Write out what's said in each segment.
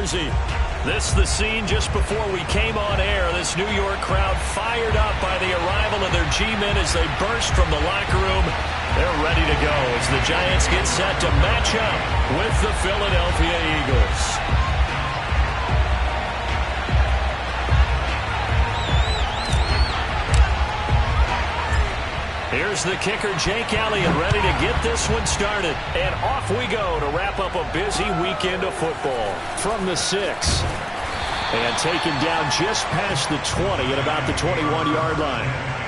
jersey. This is the scene just before we came on air. This New York crowd fired up by the arrival of their G-men as they burst from the locker room. They're ready to go as the Giants get set to match up with the Philadelphia Eagles. Here's the kicker, Jake Elliott, ready to get this one started. And off we go to wrap up a busy weekend of football. From the 6. And taken down just past the 20 at about the 21-yard line.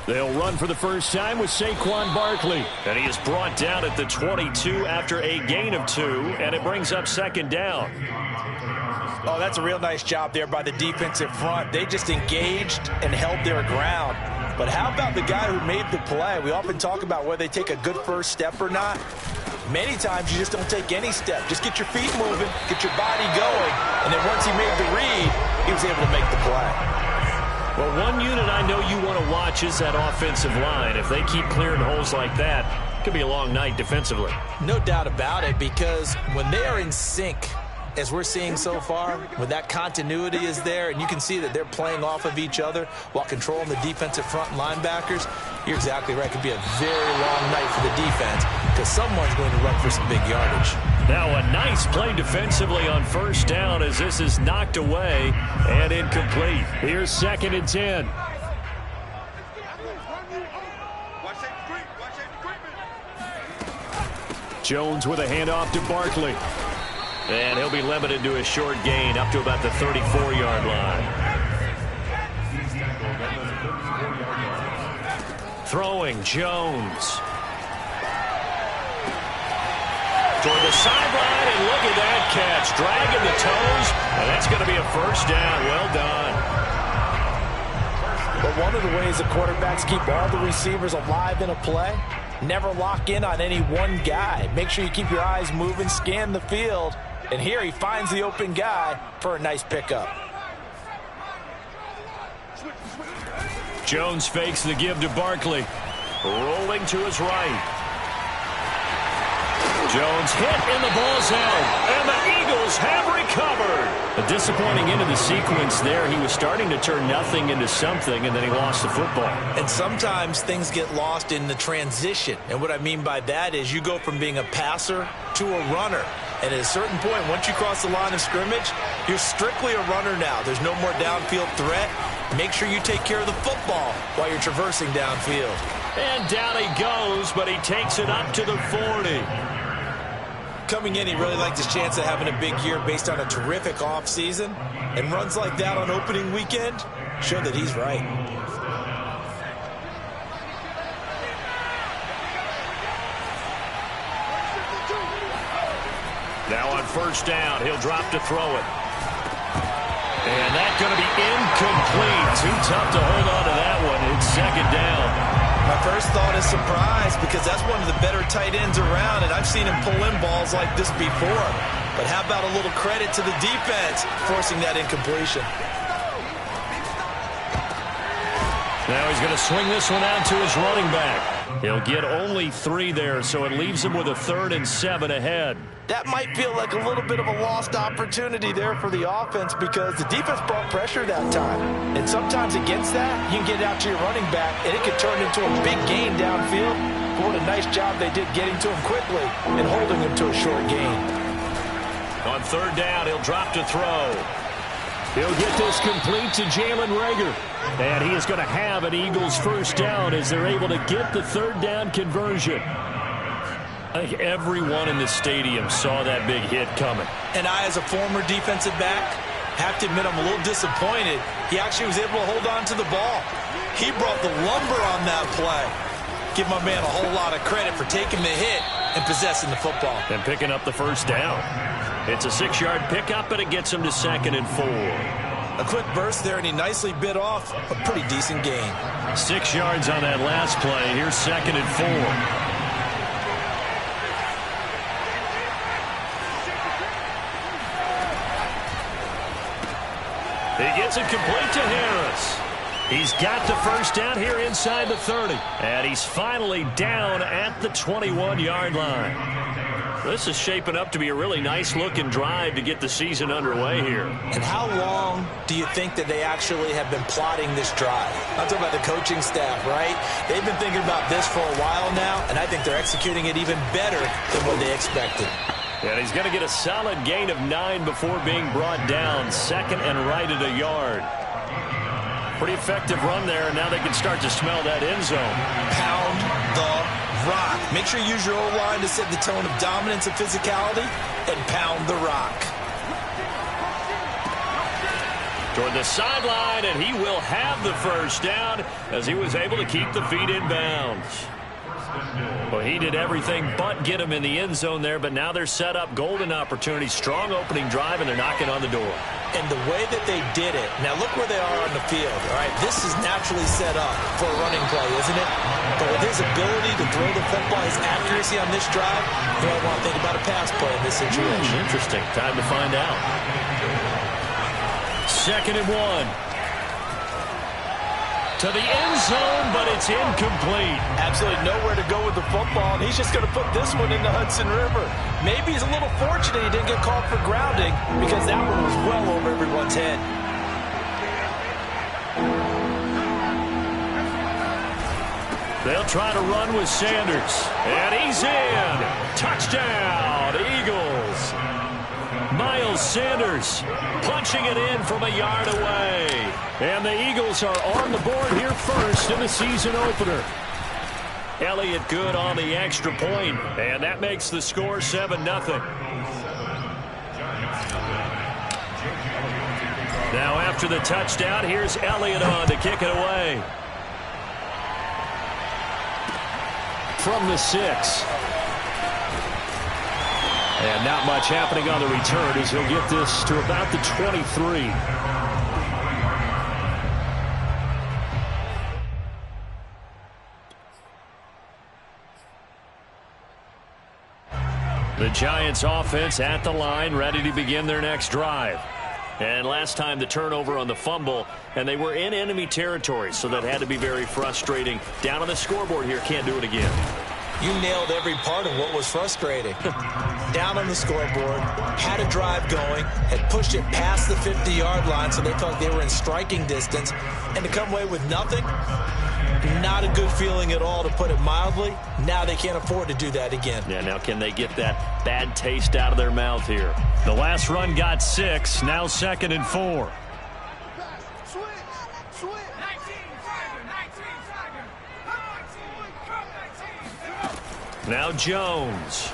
They'll run for the first time with Saquon Barkley. And he is brought down at the 22 after a gain of 2, and it brings up second down. Oh, that's a real nice job there by the defensive front. They just engaged and held their ground. But how about the guy who made the play? We often talk about whether they take a good first step or not. Many times you just don't take any step. Just get your feet moving, get your body going, and then once he made the read, he was able to make the play. Well, one unit I know you want to watch is that offensive line. If they keep clearing holes like that, it could be a long night defensively. No doubt about it, because when they are in sync, as we're seeing so far, when that continuity is there, and you can see that they're playing off of each other while controlling the defensive front linebackers, you're exactly right. It could be a very long night for the defense because someone's going to run for some big yardage. Now a nice play defensively on first down as this is knocked away and incomplete. Here's 2nd and 10. Jones with a handoff to Barkley. And he'll be limited to a short gain up to about the 34-yard line. Throwing Jones. Toward the sideline, and look at that catch. Dragging the toes, and that's going to be a first down. Well done. But one of the ways the quarterbacks keep all the receivers alive in a play, never lock in on any one guy. Make sure you keep your eyes moving, scan the field. And here he finds the open guy for a nice pickup. Jones fakes the give to Barkley. Rolling to his right. Jones hit and the ball's out. And the Eagles have recovered. A disappointing end of the sequence there. He was starting to turn nothing into something, and then he lost the football. And sometimes things get lost in the transition. And what I mean by that is you go from being a passer to a runner. And at a certain point, once you cross the line of scrimmage, you're strictly a runner now. There's no more downfield threat. Make sure you take care of the football while you're traversing downfield. And down he goes, but he takes it up to the 40. Coming in, he really liked his chance of having a big year based on a terrific offseason. And runs like that on opening weekend show that he's right. Now on first down, he'll drop to throw it. And that's going to be incomplete. Too tough to hold on to that one. It's second down. My first thought is surprise because that's one of the better tight ends around, and I've seen him pull in balls like this before. But how about a little credit to the defense forcing that incompletion? Now he's going to swing this one out to his running back. He'll get only 3 there, so it leaves him with a 3rd and 7 ahead. That might feel like a little bit of a lost opportunity there for the offense because the defense brought pressure that time. And sometimes against that, you can get out to your running back, and it could turn into a big gain downfield. But what a nice job they did getting to him quickly and holding him to a short gain. On third down, he'll drop to throw. He'll get this complete to Jalen Reagor. And he is going to have an Eagles first down as they're able to get the third down conversion. I think everyone in the stadium saw that big hit coming. And I, as a former defensive back, have to admit I'm a little disappointed. He actually was able to hold on to the ball. He brought the lumber on that play. Give my man a whole lot of credit for taking the hit and possessing the football. And picking up the first down. It's a 6-yard pickup, and it gets him to 2nd and 4. A quick burst there, and he nicely bit off a pretty decent gain. 6 yards on that last play. Here's 2nd and 4. He gets it complete to Harris. He's got the first down here inside the 30. And he's finally down at the 21-yard line. This is shaping up to be a really nice-looking drive to get the season underway here. And how long do you think that they actually have been plotting this drive? I'm talking about the coaching staff, right? They've been thinking about this for a while now, and I think they're executing it even better than what they expected. And he's going to get a solid gain of 9 before being brought down. 2nd and right at a yard. Pretty effective run there, and now they can start to smell that end zone. Pound the rock. Make sure you use your O-line to set the tone of dominance and physicality, and pound the rock. Toward the sideline, and he will have the first down as he was able to keep the feet in bounds. Well, he did everything but get him in the end zone there, but now they're set up. Golden opportunity, strong opening drive, and they're knocking on the door. And the way that they did it, now look where they are on the field. All right, this is naturally set up for a running play, isn't it? But with his ability to throw the football, his accuracy on this drive, you might want to think about a pass play in this situation. Interesting. Time to find out. 2nd and 1. To the end zone, but it's incomplete. Absolutely nowhere to go with the football, and he's just going to put this one in the Hudson River. Maybe he's a little fortunate he didn't get called for grounding because that one was well over everyone's head. They'll try to run with Sanders, and he's in. Touchdown, Eagles. Miles Sanders punching it in from a yard away. And the Eagles are on the board here first in the season opener. Elliott good on the extra point, and that makes the score 7-0. Now after the touchdown, here's Elliott on to kick it away. From the 6. And not much happening on the return as he'll get this to about the 23. The Giants offense at the line, ready to begin their next drive. And last time the turnover on the fumble, and they were in enemy territory, so that had to be very frustrating. Down on the scoreboard here, can't do it again. You nailed every part of what was frustrating. Down on the scoreboard, had a drive going, had pushed it past the 50-yard line so they felt like they were in striking distance, and to come away with nothing, not a good feeling at all, to put it mildly. Now they can't afford to do that again. Yeah, now can they get that bad taste out of their mouth here? The last run got 6, now 2nd and 4. Now Jones.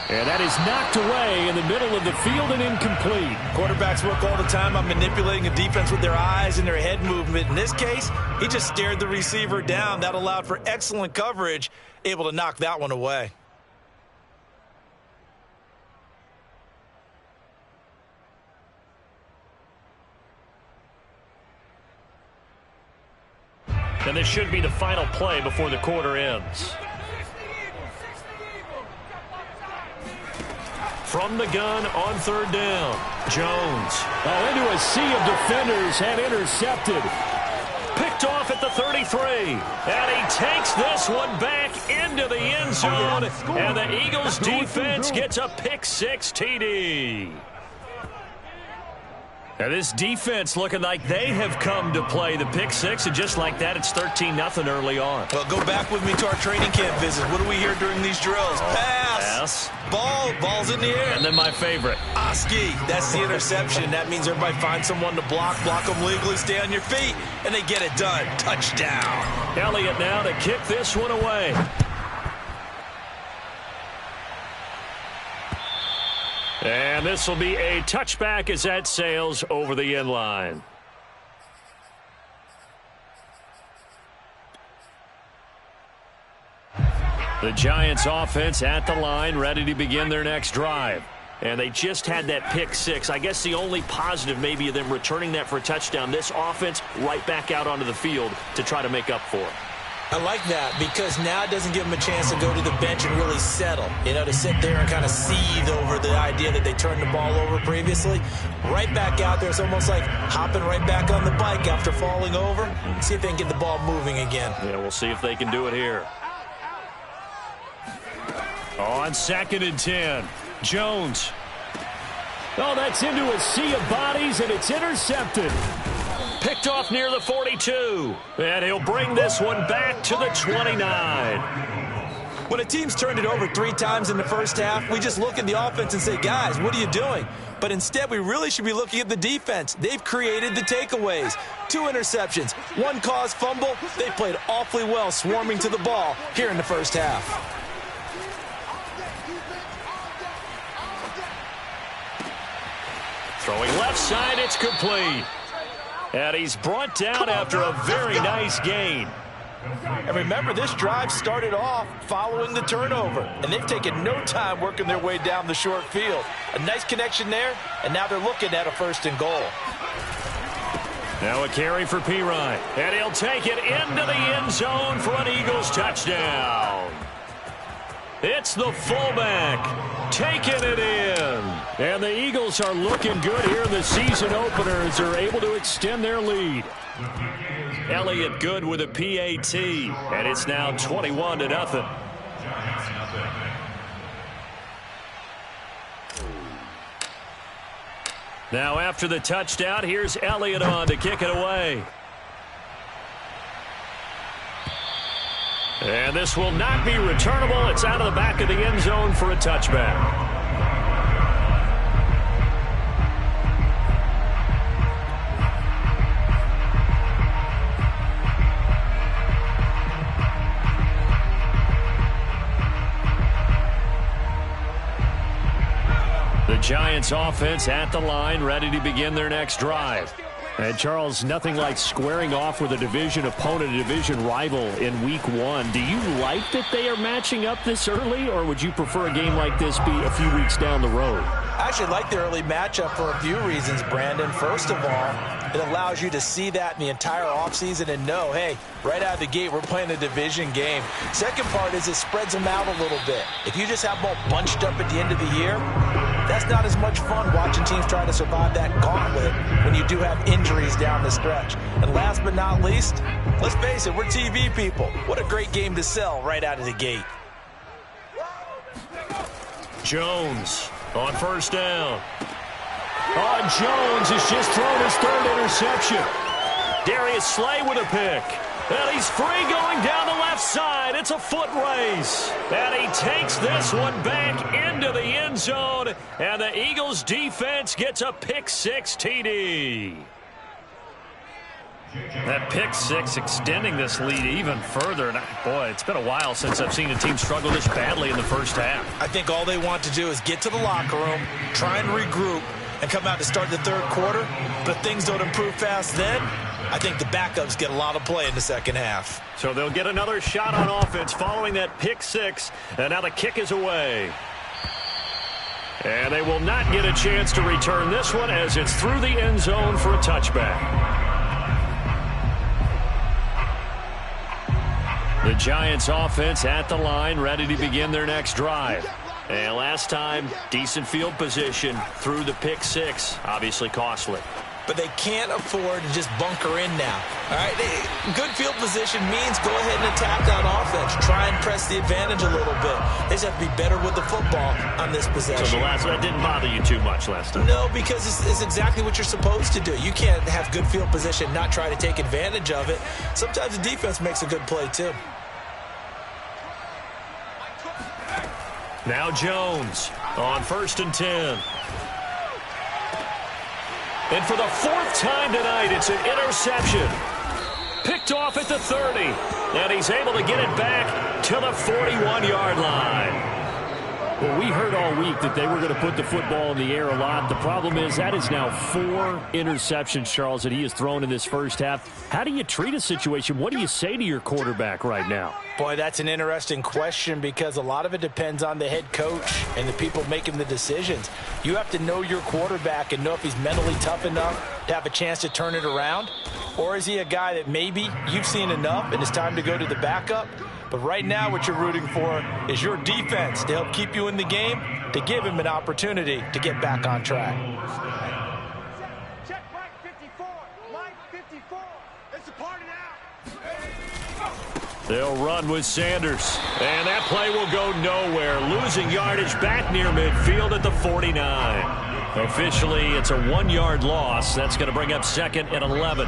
And that is knocked away in the middle of the field and incomplete. Quarterbacks work all the time on manipulating a defense with their eyes and their head movement. In this case, he just stared the receiver down. That allowed for excellent coverage, able to knock that one away. And this should be the final play before the quarter ends. From the gun on 3rd down. Jones. Into a sea of defenders and intercepted. Picked off at the 33. And he takes this one back into the end zone. And the Eagles defense gets a pick-6 TD. Now this defense looking like they have come to play the pick-6, and just like that, it's 13-0 early on. Well, go back with me to our training camp visit. What do we hear during these drills? Pass. Ball's in the air. And then my favorite. Oski, that's the interception. That means everybody finds someone to block them legally, stay on your feet, and they get it done. Touchdown. Elliott now to kick this one away. And this will be a touchback as that sails over the end line. The Giants offense at the line, ready to begin their next drive. and they just had that pick six. I guess the only positive maybe of them returning that for a touchdown. This offense right back out onto the field to try to make up for it. I like that because now it doesn't give them a chance to go to the bench and really settle, to sit there and kind of seethe over the idea that they turned the ball over previously. Right back out there. It's almost like hopping right back on the bike after falling over. See if they can get the ball moving again. Yeah, we'll see if they can do it here. On 2nd and 10, Jones. Oh, that's into a sea of bodies, and it's intercepted. Picked off near the 42. And he'll bring this one back to the 29. When a team's turned it over 3 times in the first half, we just look at the offense and say, guys, what are you doing? But instead, we really should be looking at the defense. They've created the takeaways. 2 interceptions, 1 caused fumble. They played awfully well swarming to the ball here in the first half. Throwing left side, it's complete. And he's brought down after a very nice gain. And remember, this drive started off following the turnover, and they've taken no time working their way down the short field. A nice connection there, and now they're looking at a 1st and goal. Now a carry for Pirine, and he'll take it into the end zone for an Eagles touchdown. It's the fullback taking it in. And the Eagles are looking good here in the season opener as they're able to extend their lead. Elliott good with a PAT, and it's now 21-0. Now after the touchdown, here's Elliott on to kick it away. And this will not be returnable. It's out of the back of the end zone for a touchback. The Giants offense at the line, ready to begin their next drive. And, Charles, nothing like squaring off with a division opponent, a division rival in Week 1. Do you like that they are matching up this early, or would you prefer a game like this be a few weeks down the road? I actually like the early matchup for a few reasons, Brandon. First of all, it allows you to see that in the entire offseason and know, hey, right out of the gate, we're playing a division game. Second part is it spreads them out a little bit. If you just have them all bunched up at the end of the year, that's not as much fun watching teams try to survive that gauntlet when you do have injuries down the stretch. And last but not least, let's face it, we're TV people. What a great game to sell right out of the gate. Jones on 1st down. Oh, Jones has just thrown his 3rd interception. Darius Slay with a pick. And he's free going down the left side. It's a foot race. And he takes this one back into the end zone. And the Eagles defense gets a pick 6 TD. That pick 6 extending this lead even further. And boy, it's been a while since I've seen a team struggle this badly in the first half. I think all they want to do is get to the locker room, try and regroup, and come out to start the 3rd quarter. But things don't improve fast then. I think the backups get a lot of play in the second half. So they'll get another shot on offense following that pick 6. And now the kick is away. And they will not get a chance to return this one as it's through the end zone for a touchback. The Giants offense at the line, ready to begin their next drive. And last time, decent field position through the pick 6, obviously costly. But they can't afford to just bunker in now. All right, good field position means go ahead and attack on offense. Try and press the advantage a little bit. They just have to be better with the football on this possession. So that didn't bother you too much last time? No, because it's exactly what you're supposed to do. You can't have good field position, not try to take advantage of it. Sometimes the defense makes a good play too. Now Jones on 1st and 10. And for the 4th time tonight, it's an interception. Picked off at the 30. And he's able to get it back to the 41-yard line. Well, we heard all week that they were going to put the football in the air a lot. The problem is that is now 4 interceptions, Charles, that he has thrown in this first half. How do you treat a situation? What do you say to your quarterback right now? Boy, that's an interesting question because a lot of it depends on the head coach and the people making the decisions. You have to know your quarterback and know if he's mentally tough enough to have a chance to turn it around. Or is he a guy that maybe you've seen enough and it's time to go to the backup? But right now what you're rooting for is your defense to help keep you in the game, to give him an opportunity to get back on track. Check Mike 54. Mike 54. It's a party now. They'll run with Sanders. And that play will go nowhere. Losing yardage back near midfield at the 49. Officially, it's a 1-yard loss. That's going to bring up 2nd and 11.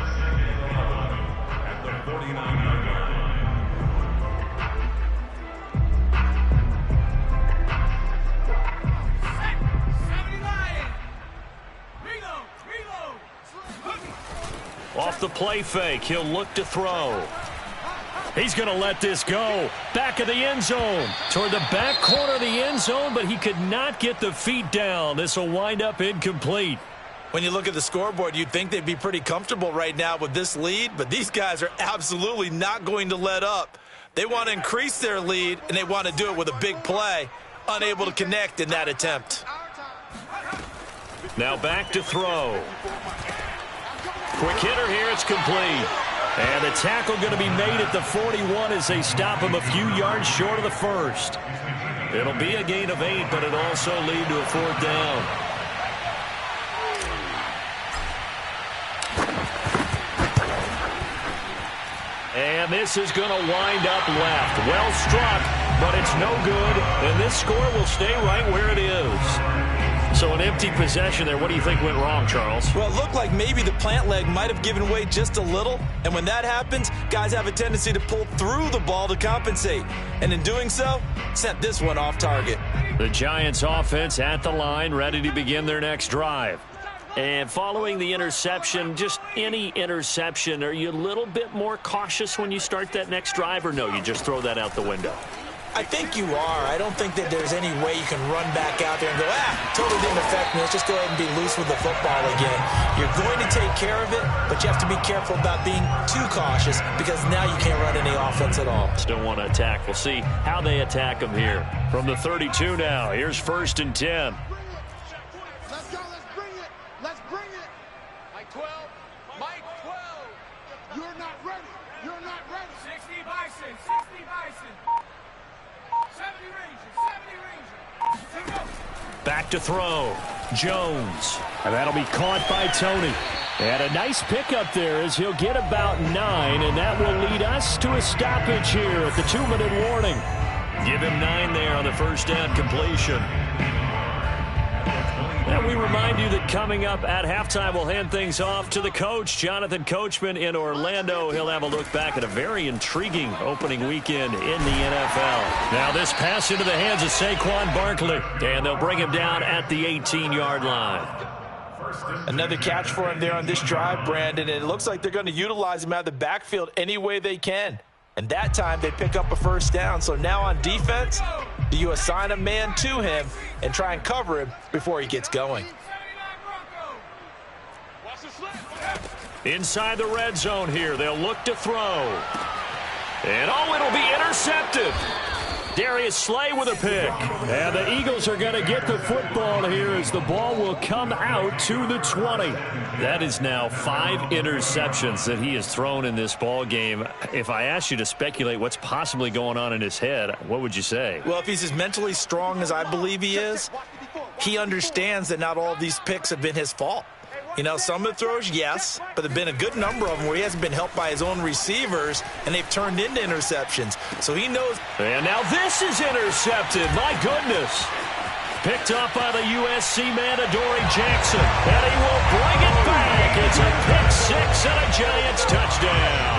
Off the play fake, he'll look to throw. He's going to let this go. Back of the end zone. Toward the back corner of the end zone, but he could not get the feet down. This will wind up incomplete. When you look at the scoreboard, you'd think they'd be pretty comfortable right now with this lead, but these guys are absolutely not going to let up. They want to increase their lead, and they want to do it with a big play. Unable to connect in that attempt. Now back to throw. Quick hitter here, it's complete. And the tackle going to be made at the 41 as they stop him a few yards short of the first. It'll be a gain of 8, but it'll also lead to a 4th down. And this is going to wind up left. Well struck, but it's no good. And this score will stay right where it is. So an empty possession there. What do you think went wrong, Charles? Well, it looked like maybe the plant leg might have given way just a little. And when that happens, guys have a tendency to pull through the ball to compensate. And in doing so, sent this one off target. The Giants offense at the line, ready to begin their next drive. And following the interception, just any interception, are you a little bit more cautious when you start that next drive, or no, you just throw that out the window? I think you are. I don't think that there's any way you can run back out there and go, totally didn't affect me. Let's just go ahead and be loose with the football again. You're going to take care of it, but you have to be careful about being too cautious because now you can't run any offense at all. Still want to attack. We'll see how they attack them here. From the 32 now, here's 1st and 10. Let's go. Let's bring it. Let's bring it. Mike 12. Mike 12. You're not ready. You're not ready. 60 Bison. 60 Bison. 70 Ranger. Back to throw. Jones. And that'll be caught by Tony. And a nice pickup there as he'll get about 9, and that will lead us to a stoppage here at the 2-minute warning. Give him 9 there on the first down completion. And we remind you that coming up at halftime, we'll hand things off to the coach, Jonathan Coachman in Orlando. He'll have a look back at a very intriguing opening weekend in the NFL. Now this pass into the hands of Saquon Barkley, and they'll bring him down at the 18-yard line. Another catch for him there on this drive, Brandon, and it looks like they're going to utilize him out of the backfield any way they can. And that time they pick up a first down. So now on defense, do you assign a man to him and try and cover him before he gets going? Inside the red zone here, they'll look to throw. And it'll be intercepted. Darius Slay with a pick. And the Eagles are going to get the football here as the ball will come out to the 20. That is now 5 interceptions that he has thrown in this ball game. If I asked you to speculate what's possibly going on in his head, what would you say? Well, if he's as mentally strong as I believe he is, he understands that not all of these picks have been his fault. You know, some of the throws, yes, but there have been a good number of them where he hasn't been helped by his own receivers, and they've turned into interceptions. So he knows. And now this is intercepted. My goodness. Picked up by the USC man, Adoree Jackson. And he will bring it back. It's a pick-6 and a Giants touchdown.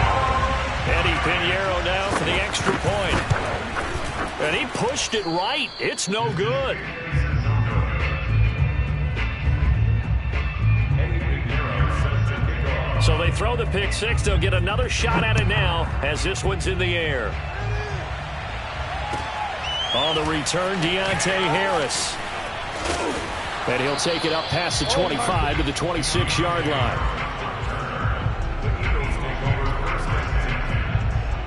Eddie Pinheiro now for the extra point. And he pushed it right. It's no good. So they throw the pick-6. They'll get another shot at it now as this one's in the air. On the return, Deontay Harris. And he'll take it up past the 25 to the 26-yard line. The Eagles take over first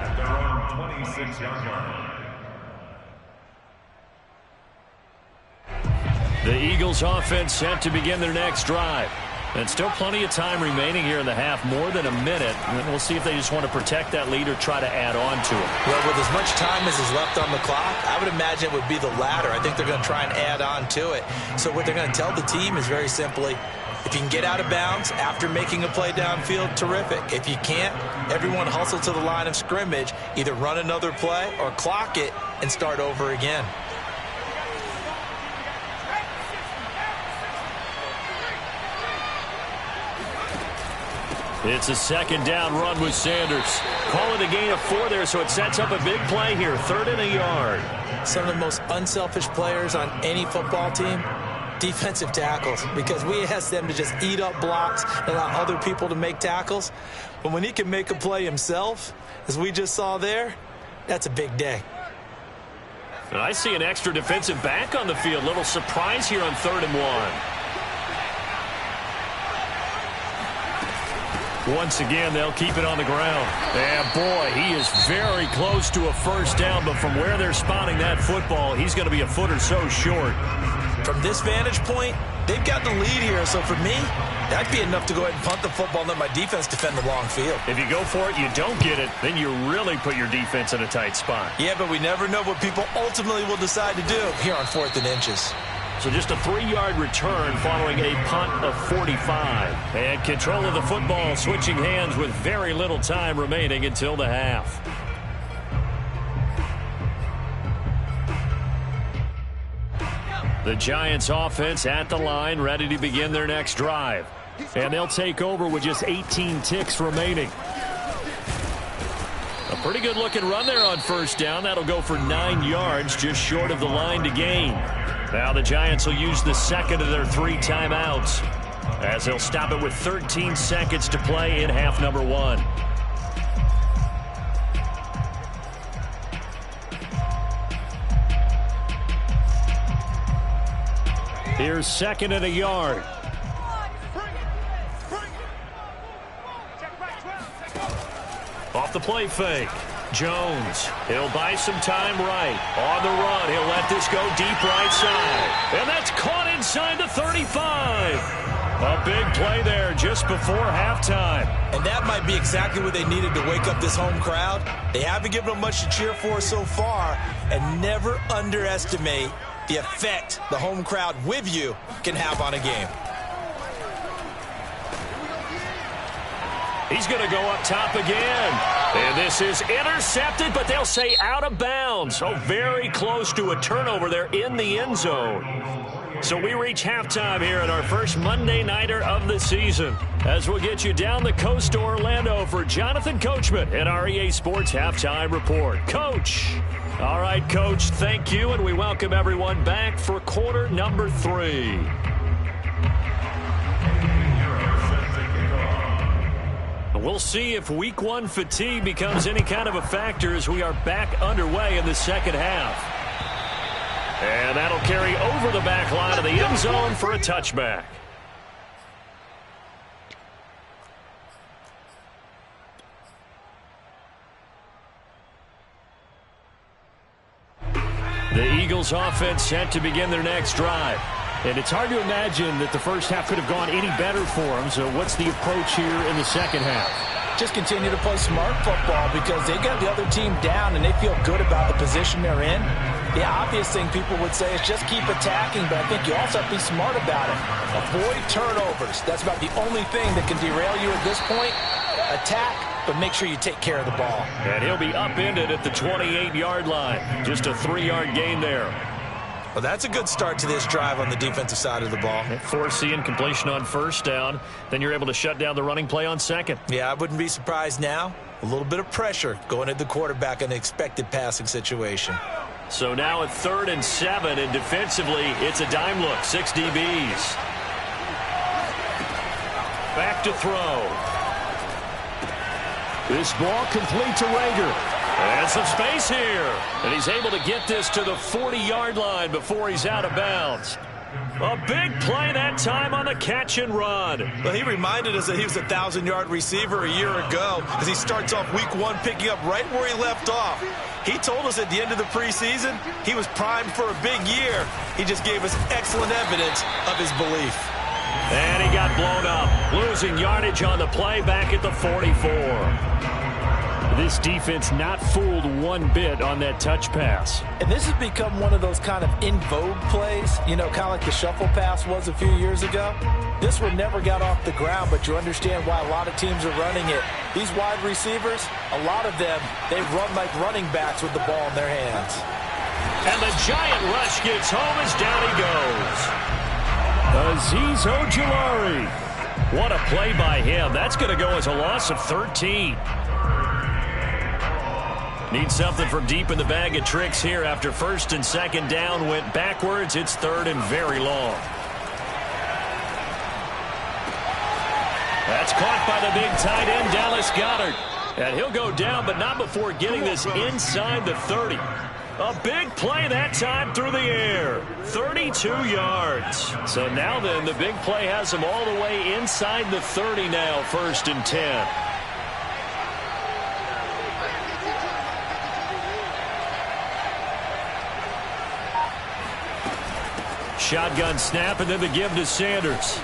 at their own 26-yard line. The Eagles offense set to begin their next drive. And still plenty of time remaining here in the half, more than a minute. And we'll see if they just want to protect that lead or try to add on to it. Well, with as much time as is left on the clock, I would imagine it would be the latter. I think they're going to try and add on to it. So what they're going to tell the team is very simply, if you can get out of bounds after making a play downfield, terrific. If you can't, everyone hustle to the line of scrimmage, either run another play or clock it and start over again. It's a second down run with Sanders. Call it a gain of 4 there, so it sets up a big play here. 3rd and a yard. Some of the most unselfish players on any football team, defensive tackles, because we ask them to just eat up blocks and allow other people to make tackles. But when he can make a play himself, as we just saw there, that's a big day. And I see an extra defensive back on the field. Little surprise here on 3rd and 1. Once again, they'll keep it on the ground. And, boy, he is very close to a first down, but from where they're spotting that football, he's going to be a foot or so short. From this vantage point, they've got the lead here. So for me, that'd be enough to go ahead and punt the football and let my defense defend the long field. If you go for it, you don't get it, then you really put your defense in a tight spot. Yeah, but we never know what people ultimately will decide to do here on 4th and inches. So just a 3-yard return following a punt of 45. And control of the football switching hands with very little time remaining until the half. The Giants offense at the line, ready to begin their next drive. And they'll take over with just 18 ticks remaining. A pretty good looking run there on first down. That'll go for 9 yards, just short of the line to gain. Now the Giants will use the second of their 3 timeouts, as they'll stop it with 13 seconds to play in half number 1. Here's 2nd and a yard. Off the play fake. Jones, he'll buy some time right. On the run, he'll let this go deep right side. And that's caught inside the 35. A big play there just before halftime. And that might be exactly what they needed to wake up this home crowd. They haven't given them much to cheer for so far. And never underestimate the effect the home crowd with you can have on a game. He's going to go up top again. And this is intercepted, but they'll say out of bounds. So very close to a turnover there in the end zone. So we reach halftime here at our first Monday Nighter of the season, as we'll get you down the coast to Orlando for Jonathan Coachman at our EA Sports Halftime Report. Coach. All right, Coach, thank you, and we welcome everyone back for quarter number 3. We'll see if week 1 fatigue becomes any kind of a factor as we are back underway in the second half. And that'll carry over the back line of the end zone for a touchback. The Eagles offense set to begin their next drive. And it's hard to imagine that the first half could have gone any better for them. So what's the approach here in the second half? Just continue to play smart football because they got the other team down and they feel good about the position they're in. The obvious thing people would say is just keep attacking, but I think you also have to be smart about it. Avoid turnovers. That's about the only thing that can derail you at this point. Attack, but make sure you take care of the ball. And he'll be upended at the 28-yard line. Just a 3-yard gain there. Well, that's a good start to this drive on the defensive side of the ball. Forcing completion on first down. Then you're able to shut down the running play on second. Yeah, I wouldn't be surprised now. A little bit of pressure going at the quarterback in an expected passing situation. So now at 3rd and 7, and defensively, it's a dime look. 6 DBs. Back to throw. This ball complete to Rager. And some space here. And he's able to get this to the 40-yard line before he's out of bounds. A big play that time on the catch and run. Well, he reminded us that he was a 1,000-yard receiver a year ago as he starts off week 1 picking up right where he left off. He told us at the end of the preseason he was primed for a big year. He just gave us excellent evidence of his belief. And he got blown up, losing yardage on the play back at the 44. This defense not fooled one bit on that touch pass. And this has become one of those kind of in vogue plays, you know, kind of like the shuffle pass was a few years ago. This one never got off the ground, but you understand why a lot of teams are running it. These wide receivers, a lot of them, they run like running backs with the ball in their hands. And the giant rush gets home as down he goes. Azeez Ojulari. What a play by him. That's going to go as a loss of 13. Need something from deep in the bag of tricks here after first and second down went backwards. It's third and very long. That's caught by the big tight end, Dallas Goedert. And he'll go down, but not before getting this inside the 30. A big play that time through the air. 32 yards. So now then, the big play has him all the way inside the 30 now, first and 10. Shotgun snap, and then the give to Sanders.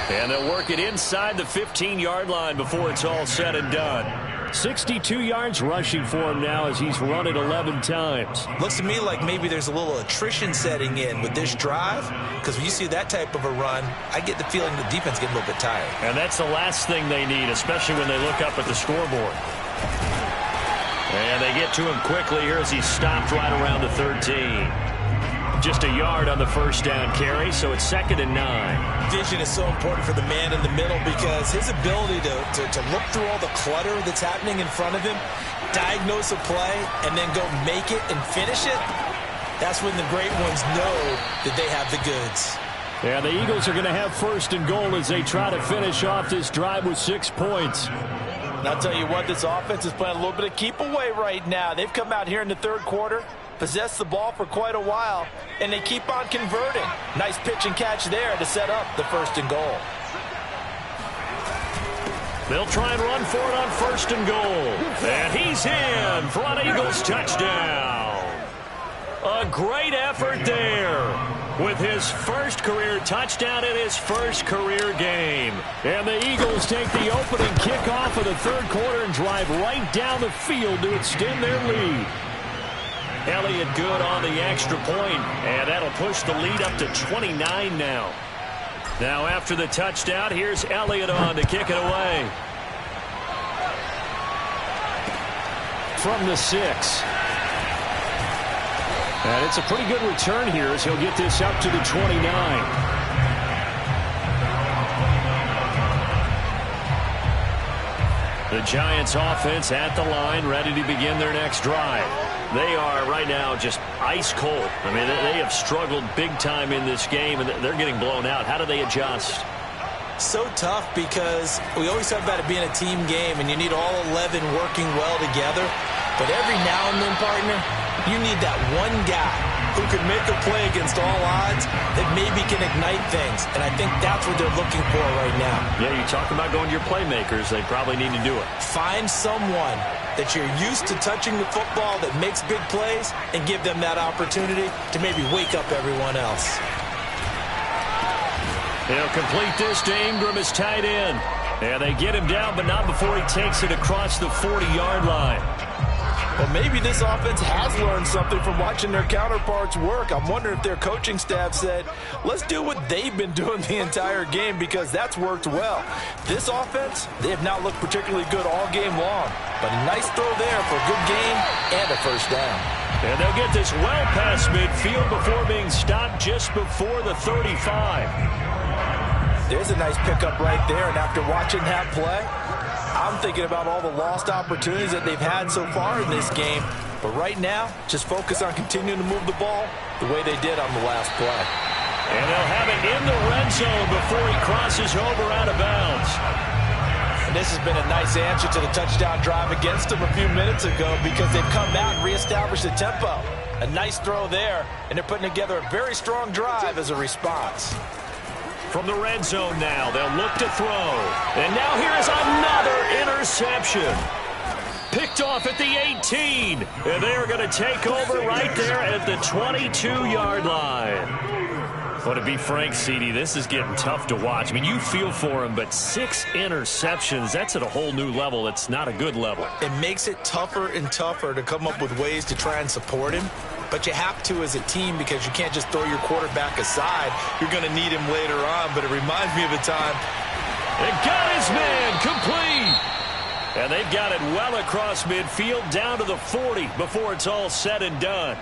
And they'll work it inside the 15-yard line before it's all said and done. 62 yards rushing for him now as he's run it 11 times. Looks to me like maybe there's a little attrition setting in with this drive, because when you see that type of a run, I get the feeling the defense getting a little bit tired. And that's the last thing they need, especially when they look up at the scoreboard. And they get to him quickly here as he's stopped right around the 13. Just a yard on the first down carry, so it's 2nd and 9. Vision is so important for the man in the middle because his ability to look through all the clutter that's happening in front of him, diagnose a play, and then go make it and finish it, that's when the great ones know that they have the goods. Yeah, the Eagles are going to have first and goal as they try to finish off this drive with 6 points. And I'll tell you what, this offense is playing a little bit of keep away right now. They've come out here in the third quarter, possessed the ball for quite a while, and they keep on converting. Nice pitch and catch there to set up the first and goal. They'll try and run for it on first and goal. And he's in for an Eagles touchdown. A great effort there with his first career touchdown in his first career game. And the Eagles take the opening kickoff of the third quarter and drive right down the field to extend their lead. Elliott good on the extra point, and that'll push the lead up to 29 now. Now after the touchdown, here's Elliott on to kick it away. From the 6. And it's a pretty good return here as he'll get this up to the 29. The Giants offense at the line, ready to begin their next drive. They are right now just ice cold. I mean, they have struggled big time in this game, and they're getting blown out. How do they adjust? So tough because we always talk about it being a team game, and you need all 11 working well together. But every now and then, partner, you need that one guy who can make a play against all odds that maybe can ignite things. And I think that's what they're looking for right now. Yeah, you talk about going to your playmakers. They probably need to do it. Find someone that you're used to touching the football that makes big plays and give them that opportunity to maybe wake up everyone else. They'll complete this to Ingram as tight end. And they get him down, but not before he takes it across the 40-yard line. Well, maybe this offense has learned something from watching their counterparts work. I'm wondering if their coaching staff said, let's do what they've been doing the entire game because that's worked well. This offense, they have not looked particularly good all game long. But a nice throw there for a good gain and a first down. And they'll get this well past midfield before being stopped just before the 35. There's a nice pickup right there, and after watching that play, I'm thinking about all the lost opportunities that they've had so far in this game. But right now, just focus on continuing to move the ball the way they did on the last play. And they'll have it in the red zone before he crosses over out of bounds. And this this has been a nice answer to the touchdown drive against them a few minutes ago because they've come out and reestablished the tempo. A nice throw there, and they're putting together a very strong drive as a response. From the red zone now, they'll look to throw. And now here's another interception. Picked off at the 18. And they're going to take over right there at the 22-yard line. But to be frank, CD, this is getting tough to watch. I mean, you feel for him, but 6 interceptions, that's at a whole new level. It's not a good level. It makes it tougher and tougher to come up with ways to try and support him. But you have to as a team because you can't just throw your quarterback aside. You're going to need him later on. But it reminds me of a time. They got his man complete. And they've got it well across midfield down to the 40 before it's all said and done.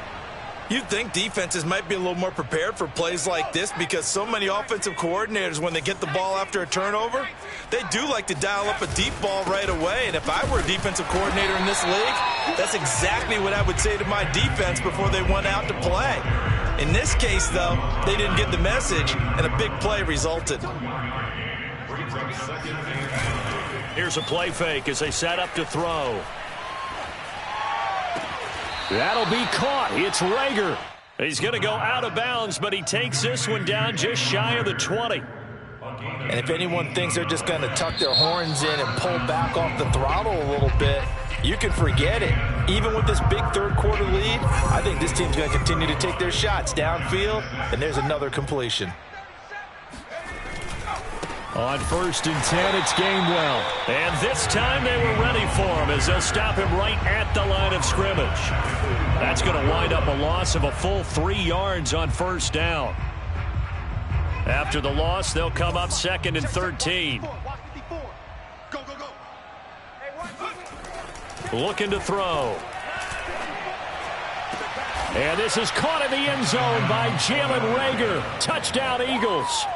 You'd think defenses might be a little more prepared for plays like this because so many offensive coordinators, when they get the ball after a turnover, they do like to dial up a deep ball right away. And if I were a defensive coordinator in this league, that's exactly what I would say to my defense before they went out to play. In this case, though, they didn't get the message, and a big play resulted. Here's a play fake as they set up to throw. That'll be caught. It's Rager. He's going to go out of bounds, but he takes this one down just shy of the 20. And if anyone thinks they're just going to tuck their horns in and pull back off the throttle a little bit, you can forget it. Even with this big third-quarter lead, I think this team's going to continue to take their shots downfield, and there's another completion. On 1st and 10, it's Gainwell. And this time they were ready for him as they'll stop him right at the line of scrimmage. That's going to wind up a loss of a full 3 yards on 1st down. After the loss, they'll come up 2nd and 13. Looking to throw. And this is caught in the end zone by Jalen Rager. Touchdown, Eagles.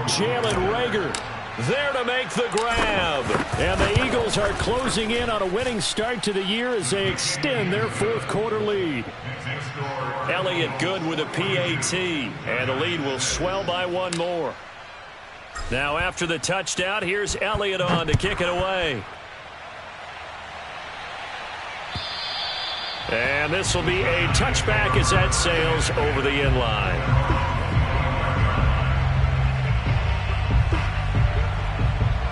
Jalen Rager there to make the grab. And the Eagles are closing in on a winning start to the year as they extend their 4th-quarter lead. Elliott good with a PAT, and the lead will swell by 1 more. Now after the touchdown, here's Elliott on to kick it away. And this will be a touchback as that sails over the end line.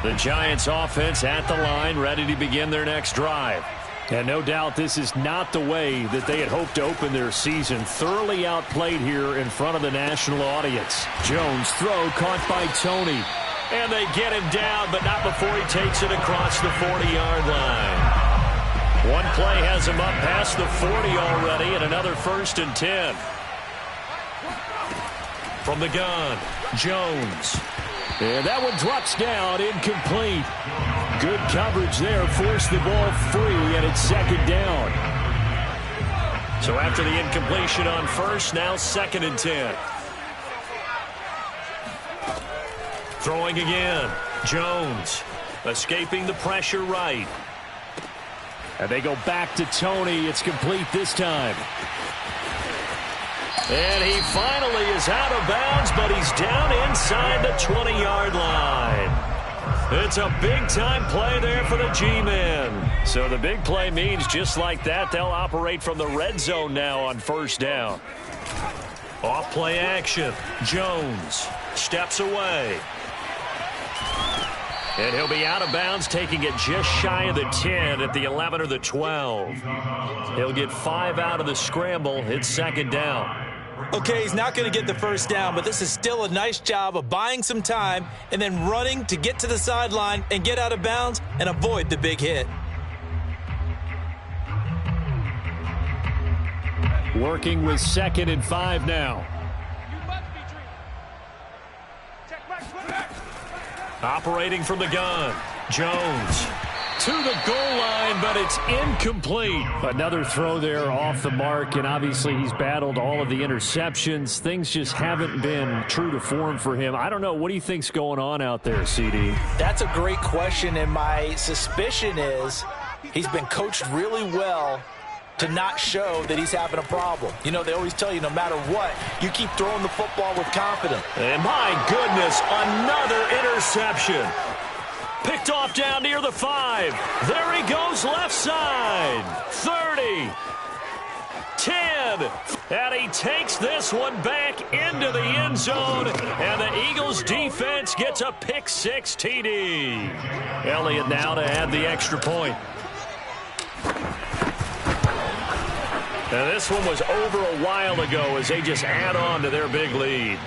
The Giants offense at the line, ready to begin their next drive. And no doubt this is not the way that they had hoped to open their season. Thoroughly outplayed here in front of the national audience. Jones throw caught by Tony. And they get him down, but not before he takes it across the 40-yard line. One play has him up past the 40 already, and another 1st and 10. From the gun, Jones. And that one drops down, incomplete. Good coverage there, forced the ball free, and it's 2nd down. So after the incompletion on 1st, now 2nd and 10. Throwing again, Jones, escaping the pressure right. And they go back to Tony. It's complete this time. And he finally is out of bounds, but he's down inside the 20-yard line. It's a big-time play there for the G-men. So the big play means just like that, they'll operate from the red zone now on 1st down. Off play action. Jones steps away. And he'll be out of bounds, taking it just shy of the 10 at the 11 or the 12. He'll get 5 out of the scramble. It's 2nd down. Okay, he's not going to get the 1st down, but this is still a nice job of buying some time and then running to get to the sideline and get out of bounds and avoid the big hit. Working with 2nd and 5 now. Operating from the gun, Jones to the goal line, but it's incomplete. Another throw there off the mark, and obviously he's battled all of the interceptions. Things just haven't been true to form for him. I don't know. What do you think's going on out there, CD? That's a great question, and my suspicion is he's been coached really well to not show that he's having a problem. You know, they always tell you no matter what, you keep throwing the football with confidence. And my goodness, another interception. Picked off down near the 5. There he goes left side. 30. 10. And he takes this one back into the end zone. And the Eagles defense gets a pick 6 TD. Elliott now to add the extra point. And this one was over a while ago as they just add on to their big lead.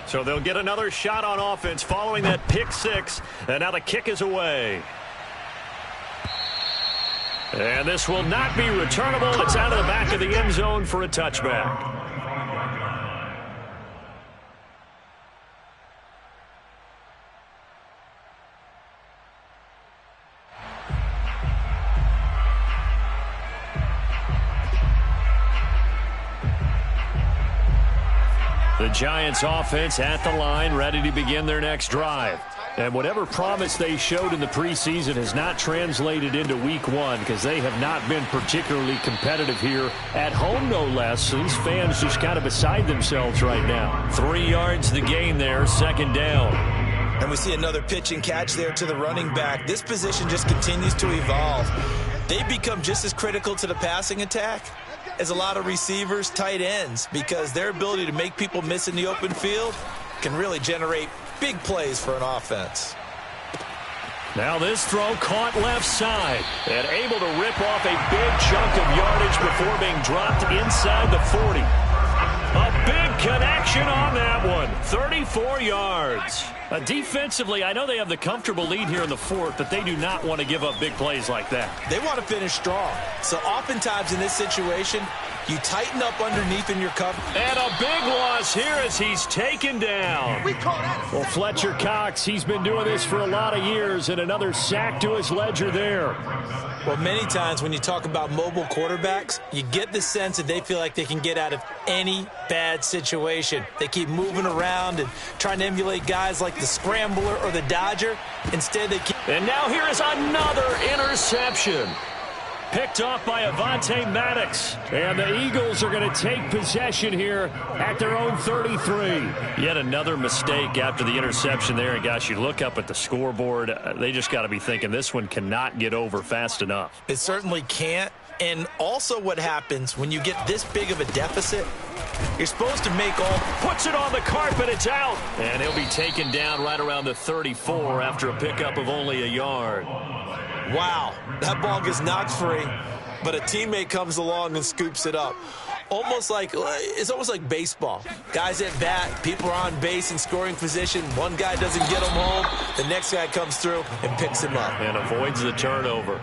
So they'll get another shot on offense following that pick 6. And now the kick is away. And this will not be returnable. It's out of the back of the end zone for a touchback. The Giants offense at the line, ready to begin their next drive. And whatever promise they showed in the preseason has not translated into week 1 because they have not been particularly competitive here at home, no less. So these fans just kind of beside themselves right now. 3 yards the gain there, second down. And we see another pitch and catch there to the running back. This position just continues to evolve. They become just as critical to the passing attack as a lot of receivers, tight ends, because their ability to make people miss in the open field can really generate big plays for an offense. Now this throw caught left side and able to rip off a big chunk of yardage before being dropped inside the 40. A big connection on that one. 34 yards. Defensively, I know they have the comfortable lead here in the 4th, but they do not want to give up big plays like that. They want to finish strong. So oftentimes in this situation, you tighten up underneath in your cover. And a big loss here as he's taken down. Well, Fletcher Cox, he's been doing this for a lot of years, and another sack to his ledger there. Well, many times when you talk about mobile quarterbacks, you get the sense that they feel like they can get out of any bad situation. They keep moving around and trying to emulate guys like the Scrambler or the Dodger. Instead, they keep... And now here is another interception. Picked off by Avonte Maddox. And the Eagles are going to take possession here at their own 33. Yet another mistake after the interception there. And, gosh, you look up at the scoreboard. They just got to be thinking this one cannot get over fast enough. It certainly can't. And also what happens when you get this big of a deficit, you're supposed to make all... Puts it on the carpet. It's out. And he'll be taken down right around the 34 after a pickup of only a yard. Wow, that ball gets knocked free, but a teammate comes along and scoops it up. It's almost like baseball. Guys at bat, people are on base in scoring position. One guy doesn't get him home. The next guy comes through and picks him up. And avoids the turnover.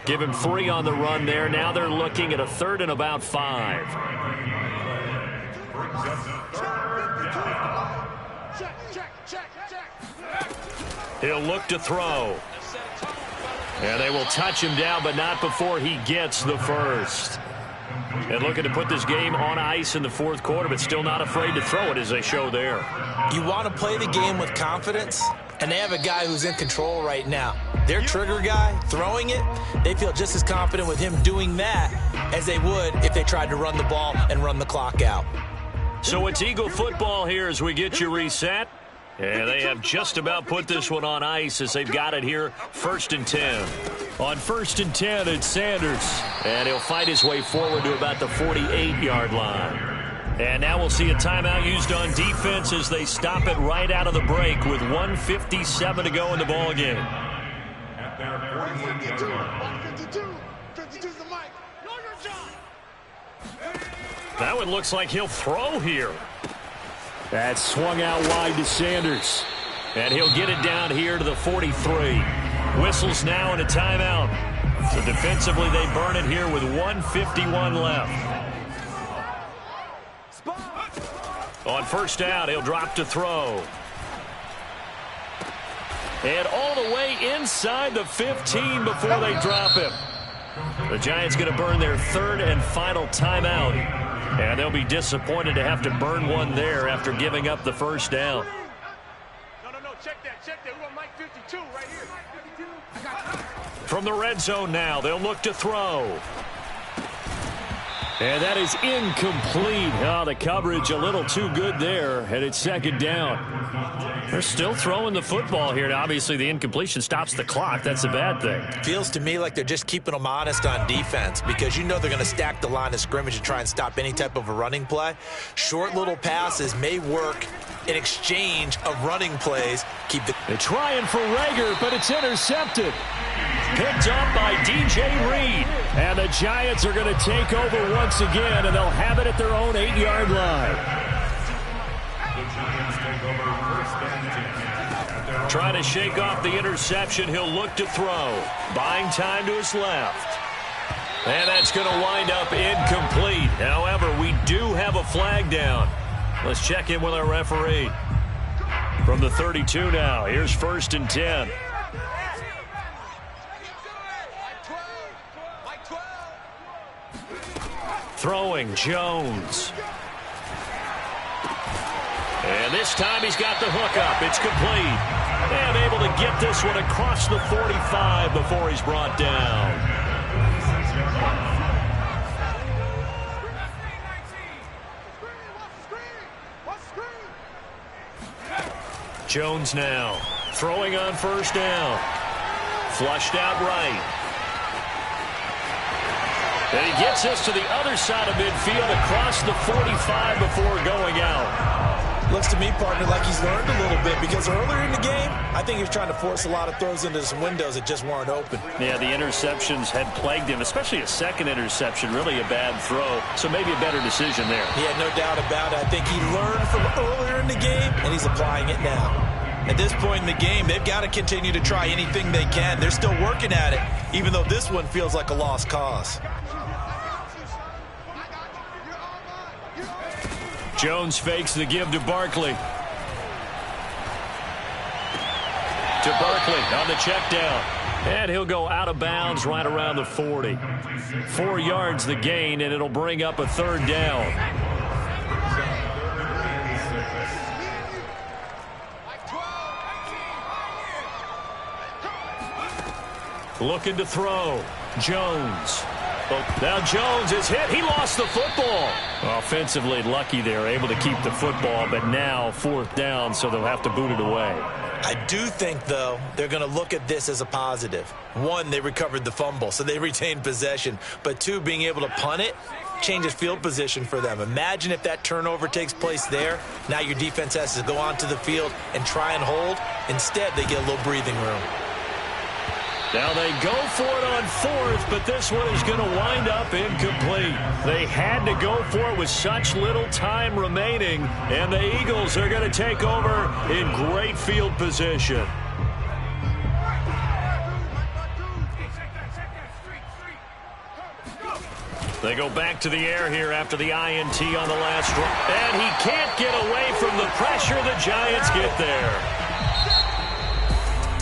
Give him 3 on the run there. Now they're looking at a 3rd and about 5. He'll look to throw. And they will touch him down, but not before he gets the first. And looking to put this game on ice in the 4th quarter, but still not afraid to throw it as they show there. You want to play the game with confidence, and they have a guy who's in control right now. Their trigger guy, throwing it, they feel just as confident with him doing that as they would if they tried to run the ball and run the clock out. So it's Eagle football here as we get you reset. And they have just about put this one on ice as they've got it here, 1st and 10. On 1st and 10, it's Sanders. And he'll fight his way forward to about the 48-yard line. And now we'll see a timeout used on defense as they stop it right out of the break with 1:57 to go in the ballgame. At their 48-yard line. 52's the mic. That one looks like he'll throw here. That swung out wide to Sanders. And he'll get it down here to the 43. Whistles now and a timeout. So defensively they burn it here with 1:51 left. On 1st down, he'll drop to throw. And all the way inside the 15 before they drop him. The Giants going to burn their 3rd and final timeout. And they'll be disappointed to have to burn one there after giving up the 1st down. No, check that. check that. We got Mike 52 right here. From the red zone now, they'll look to throw. And that is incomplete. Oh, the coverage a little too good there, and it's second down. They're still throwing the football here. Now, obviously, the incompletion stops the clock. That's a bad thing. Feels to me like they're just keeping them honest on defense because you know they're going to stack the line of scrimmage and try and stop any type of a running play. Short little passes may work in exchange of running plays. They're trying for Rager, but it's intercepted. Picked up by DJ Reed. And the Giants are going to take over once again, and they'll have it at their own 8-yard line. Trying to shake off the interception. He'll look to throw. Buying time to his left. And that's going to wind up incomplete. However, we do have a flag down. Let's check in with our referee. From the 32 now, here's 1st and 10. Throwing Jones. And this time he's got the hook up. It's complete. And able to get this one across the 45 before he's brought down. Jones now throwing on 1st down. Flushed out right. And he gets this to the other side of midfield across the 45 before going out. Looks to me, partner, like he's learned a little bit because earlier in the game, I think he was trying to force a lot of throws into some windows that just weren't open. Yeah, the interceptions had plagued him, especially a second interception, really a bad throw. So maybe a better decision there. Yeah, no doubt about it. I think he learned from earlier in the game, and he's applying it now. At this point in the game, they've got to continue to try anything they can. They're still working at it, even though this one feels like a lost cause. Jones fakes the give to Barkley. To Barkley on the check down. And he'll go out of bounds right around the 40. 4 yards the gain, and it'll bring up a 3rd down. Looking to throw. Jones. Now Jones is hit. He lost the football. Offensively lucky they're able to keep the football, but now 4th down, so they'll have to boot it away. I do think, though, they're going to look at this as a positive. 1, they recovered the fumble, so they retained possession. But 2, being able to punt it changes field position for them. Imagine if that turnover takes place there. Now your defense has to go onto the field and try and hold. Instead, they get a little breathing room. Now they go for it on 4th, but this one is going to wind up incomplete. They had to go for it with such little time remaining, and the Eagles are going to take over in great field position. They go back to the air here after the INT on the last run. And he can't get away from the pressure. The Giants get there.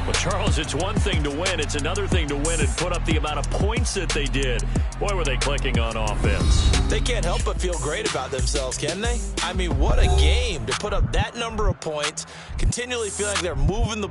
Well, Charles, it's one thing to win. It's another thing to win and put up the amount of points that they did. Boy, were they clicking on offense. They can't help but feel great about themselves, can they? I mean, what a game to put up that number of points, continually feel like they're moving the